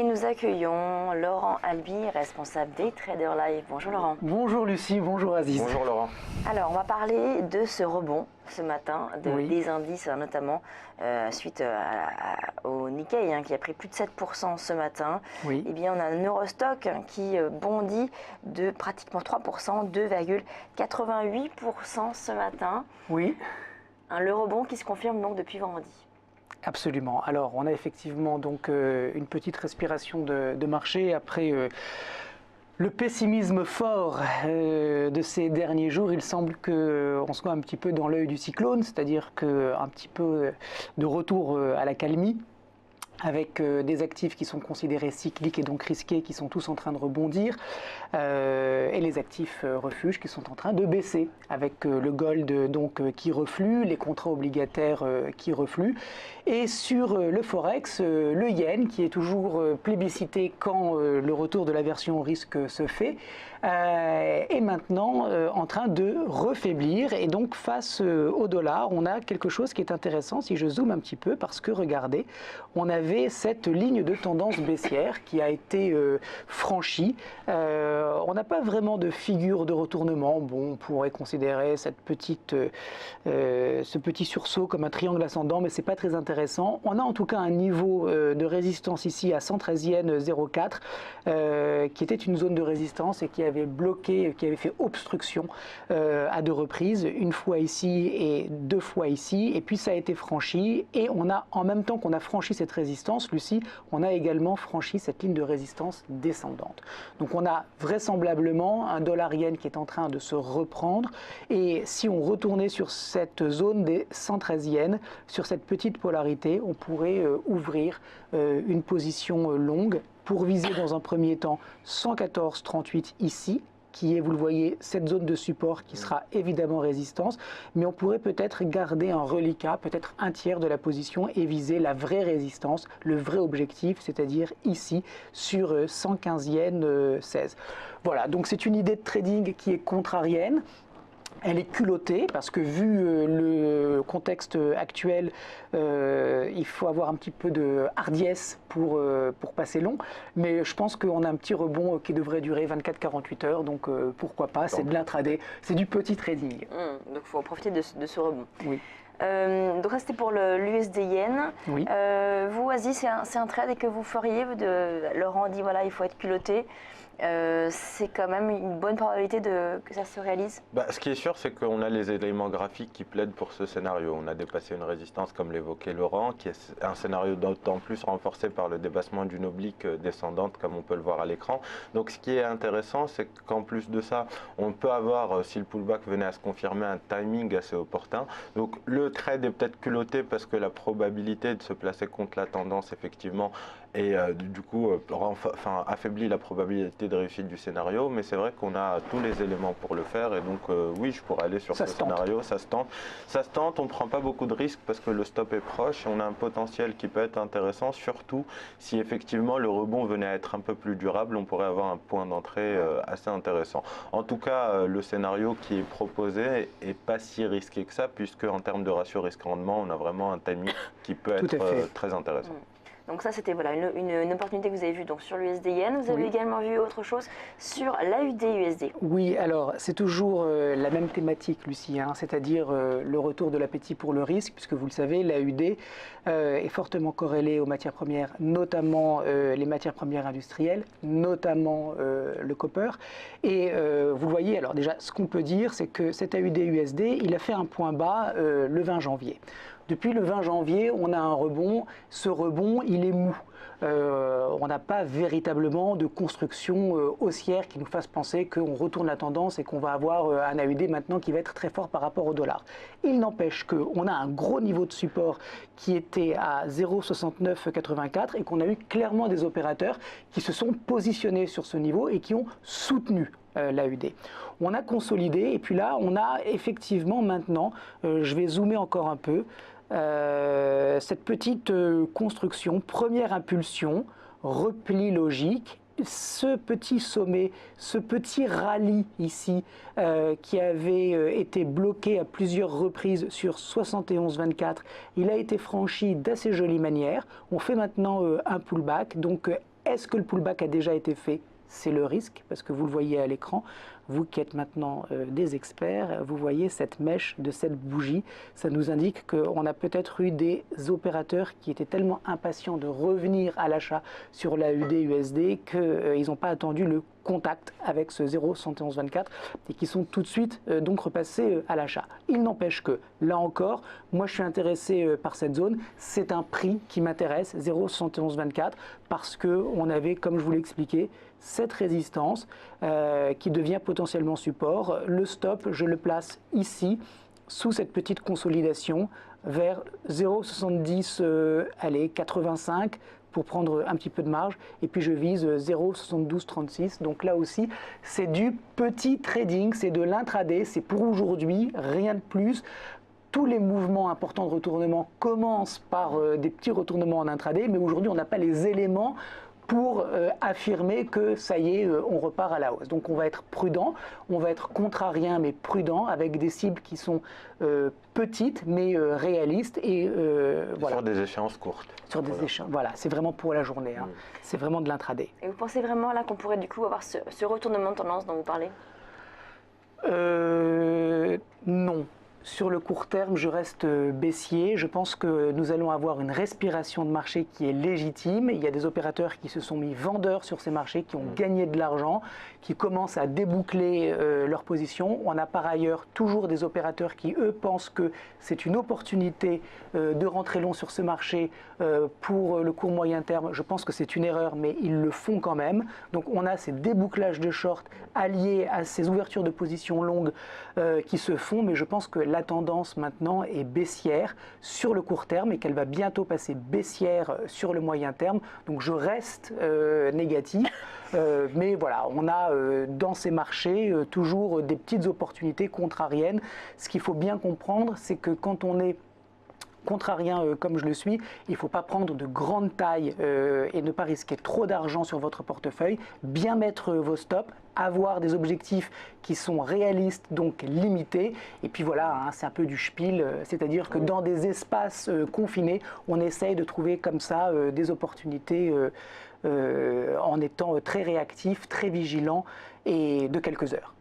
Et nous accueillons Laurent Albi, responsable des Traders Live. Bonjour Laurent. Bonjour Lucie, bonjour Aziz. Bonjour Laurent. Alors on va parler de ce rebond ce matin, des indices notamment, suite au Nikkei qui a pris plus de 7% ce matin. Oui. Eh bien on a un Eurostock qui bondit de pratiquement 3%, 2,88% ce matin. Oui. Le rebond qui se confirme donc depuis vendredi. Absolument. Alors, on a effectivement donc une petite respiration de marché après le pessimisme fort de ces derniers jours. Il semble qu'on soit un petit peu dans l'œil du cyclone, c'est-à-dire qu'un petit peu de retour à la calmie, avec des actifs qui sont considérés cycliques et donc risqués, qui sont tous en train de rebondir, et les actifs refuges qui sont en train de baisser, avec le gold donc qui reflue, les contrats obligataires qui refluent, et sur le forex, le yen qui est toujours plébiscité quand le retour de la version au risque se fait, est maintenant en train de refaiblir, et donc face au dollar, on a quelque chose qui est intéressant si je zoome un petit peu, parce que regardez, on avait cette ligne de tendance baissière qui a été franchie. On n'a pas vraiment de figure de retournement. Bon, on pourrait considérer ce petit sursaut comme un triangle ascendant, mais c'est pas très intéressant. On a en tout cas un niveau de résistance ici à 113 yens 0,4 qui était une zone de résistance et qui avait bloqué, qui avait fait obstruction à deux reprises, une fois ici et deux fois ici, et puis ça a été franchi, et on a, en même temps qu'on a franchi cette résistance, Lucie, on a également franchi cette ligne de résistance descendante. Donc on a vraisemblablement un dollar-yen qui est en train de se reprendre, et si on retournait sur cette zone des 113 yens, sur cette petite polarité, on pourrait ouvrir une position longue pour viser dans un premier temps 114,38 ici, qui est, vous le voyez, cette zone de support qui sera évidemment résistance, mais on pourrait peut-être garder un reliquat, peut-être un tiers de la position, et viser la vraie résistance, le vrai objectif, c'est-à-dire ici, sur 115 yens 16. Voilà, donc c'est une idée de trading qui est contrarienne. Elle est culottée parce que vu le contexte actuel, il faut avoir un petit peu de hardiesse pour passer long. Mais je pense qu'on a un petit rebond qui devrait durer 24-48 heures. Donc pourquoi pas, c'est de l'intraday, c'est du petit trading. Donc il faut en profiter de ce rebond. Oui. Donc ça c'était pour l'USD Yen. Oui. Vous, Aziz, c'est un trade que vous feriez. Laurent dit voilà, il faut être culotté. C'est quand même une bonne probabilité que ça se réalise. Ce qui est sûr, c'est qu'on a les éléments graphiques qui plaident pour ce scénario. On a dépassé une résistance, comme l'évoquait Laurent, qui est un scénario d'autant plus renforcé par le dépassement d'une oblique descendante, comme on peut le voir à l'écran. Donc ce qui est intéressant, c'est qu'en plus de ça, on peut avoir, si le pullback venait à se confirmer, un timing assez opportun. Donc le trade est peut-être culotté parce que la probabilité de se placer contre la tendance, effectivement, et du coup affaiblit la probabilité de réussite du scénario, mais c'est vrai qu'on a tous les éléments pour le faire, et donc oui, je pourrais aller sur ce scénario. Ça se tente, on ne prend pas beaucoup de risques parce que le stop est proche, et on a un potentiel qui peut être intéressant, surtout si effectivement le rebond venait à être un peu plus durable, on pourrait avoir un point d'entrée assez intéressant. En tout cas, le scénario qui est proposé est pas si risqué que ça, puisque en termes de ratio risque-rendement, on a vraiment un timing qui peut être très intéressant. Donc ça, c'était voilà, une opportunité que vous avez vue donc, sur l'USD Yen. Vous avez également vu autre chose sur l'AUD USD. Oui, alors c'est toujours la même thématique, Lucie, c'est-à-dire le retour de l'appétit pour le risque, puisque vous le savez, l'AUD est fortement corrélée aux matières premières, notamment les matières premières industrielles, notamment le copper. Et vous le voyez, alors déjà, ce qu'on peut dire, c'est que cet AUD USD, il a fait un point bas le 20 janvier. Depuis le 20 janvier, on a un rebond. Ce rebond, il est mou. On n'a pas véritablement de construction haussière qui nous fasse penser qu'on retourne la tendance et qu'on va avoir un AUD maintenant qui va être très fort par rapport au dollar. Il n'empêche qu'on a un gros niveau de support qui était à 0,6984 et qu'on a eu clairement des opérateurs qui se sont positionnés sur ce niveau et qui ont soutenu l'AUD. On a consolidé, et puis là, on a effectivement maintenant, je vais zoomer encore un peu, cette petite construction, première impulsion, repli logique, ce petit sommet, ce petit rallye ici qui avait été bloqué à plusieurs reprises sur 71,24, il a été franchi d'assez jolie manière. On fait maintenant un pullback, donc Est-ce que le pullback a déjà été fait? C'est le risque, parce que vous le voyez à l'écran, vous qui êtes maintenant des experts, vous voyez cette mèche de cette bougie. Ça nous indique qu'on a peut-être eu des opérateurs qui étaient tellement impatients de revenir à l'achat sur la UD/USD qu'ils n'ont pas attendu le contact avec ce 0,7124 et qui sont tout de suite donc repassés à l'achat. Il n'empêche que, là encore, moi je suis intéressé par cette zone. C'est un prix qui m'intéresse, 0,7124, parce qu'on avait, comme je vous l'ai expliqué, cette résistance qui devient potentiellement support. Le stop, je le place ici, sous cette petite consolidation, vers 0,70, allez, 85, pour prendre un petit peu de marge, et puis je vise 0,7236. Donc là aussi, c'est du petit trading, c'est de l'intraday, c'est pour aujourd'hui, rien de plus. Tous les mouvements importants de retournement commencent par des petits retournements en intraday, mais aujourd'hui, on n'a pas les éléments pour affirmer que ça y est, on repart à la hausse. Donc on va être prudent, on va être contrarien mais prudent, avec des cibles qui sont petites mais réalistes. Et voilà. Sur des échéances courtes. Sur des échéances, voilà, c'est vraiment pour la journée, hein. C'est vraiment de l'intraday. Et vous pensez vraiment là qu'on pourrait du coup avoir ce retournement de tendance dont vous parlez? Non. Sur le court terme, je reste baissier. Je pense que nous allons avoir une respiration de marché qui est légitime. Il y a des opérateurs qui se sont mis vendeurs sur ces marchés, qui ont gagné de l'argent, qui commencent à déboucler leur position. On a par ailleurs toujours des opérateurs qui, eux, pensent que c'est une opportunité de rentrer long sur ce marché pour le court moyen terme. Je pense que c'est une erreur, mais ils le font quand même. Donc on a ces débouclages de short alliés à ces ouvertures de position longues qui se font, mais je pense que la tendance maintenant est baissière sur le court terme et qu'elle va bientôt passer baissière sur le moyen terme. Donc je reste négatif, mais voilà, on a dans ces marchés toujours des petites opportunités contrariennes. Ce qu'il faut bien comprendre, c'est que quand on est contrarien comme je le suis, il ne faut pas prendre de grande taille et ne pas risquer trop d'argent sur votre portefeuille, bien mettre vos stops, avoir des objectifs qui sont réalistes, donc limités, et puis voilà, hein, c'est un peu du spiel, c'est-à-dire que dans des espaces confinés, on essaye de trouver comme ça des opportunités en étant très réactif, très vigilant et de quelques heures.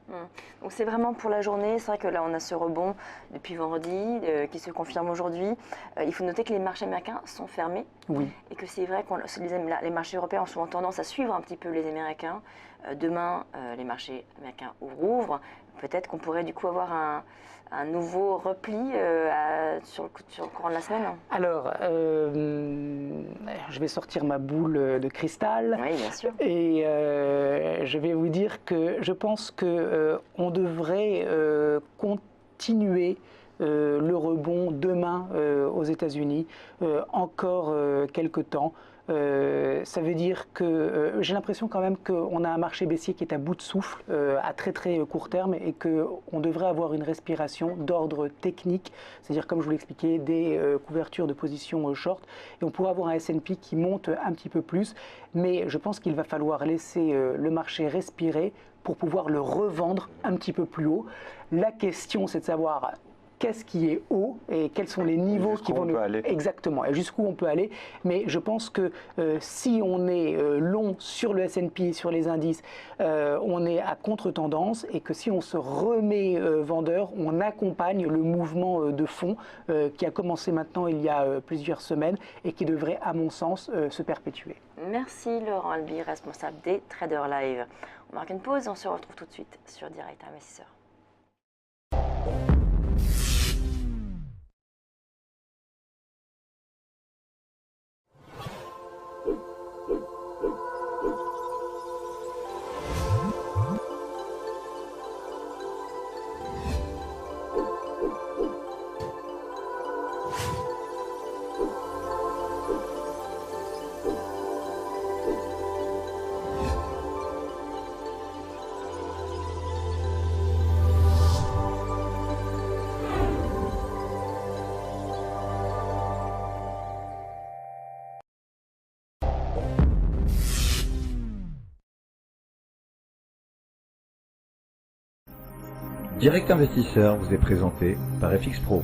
Donc c'est vraiment pour la journée. C'est vrai que là on a ce rebond depuis vendredi qui se confirme aujourd'hui. Il faut noter que les marchés américains sont fermés. Oui. Et que c'est vrai que les marchés européens ont souvent tendance à suivre un petit peu les Américains. Demain, les marchés américains rouvrent. Peut-être qu'on pourrait du coup avoir un nouveau repli sur le courant de la semaine. Alors, je vais sortir ma boule de cristal. Oui, bien sûr. Et je vais vous dire que je pense qu'on devrait continuer le rebond demain aux États-Unis encore quelques temps. Ça veut dire que j'ai l'impression quand même qu'on a un marché baissier qui est à bout de souffle à très très court terme et qu'on devrait avoir une respiration d'ordre technique, c'est-à-dire comme je vous l'expliquais, des couvertures de position short, et on pourrait avoir un S&P qui monte un petit peu plus, mais je pense qu'il va falloir laisser le marché respirer pour pouvoir le revendre un petit peu plus haut. La question, c'est de savoir qu'est-ce qui est haut et quels sont les niveaux qui vont exactement et jusqu'où on peut aller. Mais je pense que si on est long sur le S&P, sur les indices, on est à contre-tendance, et que si on se remet vendeur, on accompagne le mouvement de fond qui a commencé maintenant il y a plusieurs semaines et qui devrait, à mon sens, se perpétuer. Merci Laurent Albi, responsable des Traders Live. On marque une pause et on se retrouve tout de suite sur Direct Investisseur. Direct Investisseur vous est présenté par FX Pro.